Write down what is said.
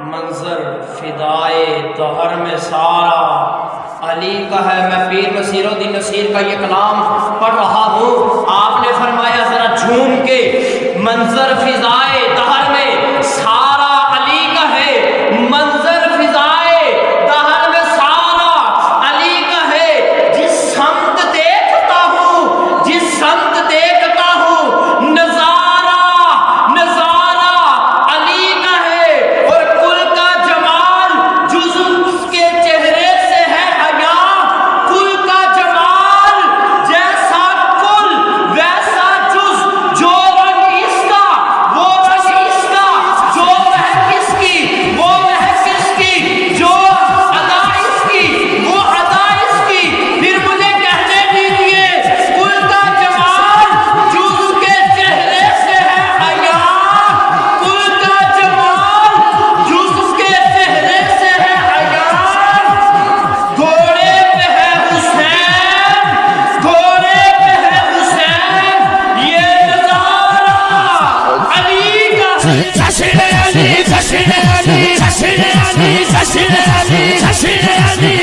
منظر فدائے دہر میں سارا علی کا ہے۔ میں پیر نصیر الدین نصیر کا یہ کلام پڑھ رہا ہوں، آپ نے فرمایا ذرا جھوم کے، منظر فضائے دہر میں سارا علی کا ہے، منظر فضائے دہر میں سارا علی کا ہے۔ جس سمت دیکھتا ہوں، جس سمت دیکھتا ہوں، نظارہ نظارہ علی کا ہے، اور کل کا جمال جز اس کے چہرے سے ہے حیا۔ کل کا جمال جیسا کل ویسا جز، جو رنگ اس کا وہ رنگ اس کا، جو مہک اس کی وہ مہک اس کی، جو ادا اس کی وہ ادا اس کی۔ پھر مجھے کہنے دیجیے، کل کا جمال جز کے چہرے سے ہے حیا، کل کا جمال جز کے چہرے سے ہے حیا۔ گھوڑے پہ ہے حسین، گھوڑے پہ ہے حسین، یہ نظارہ علی کا ہے۔ جشن علی، جشن علی، جشن علی، جشن علی، جشن علی۔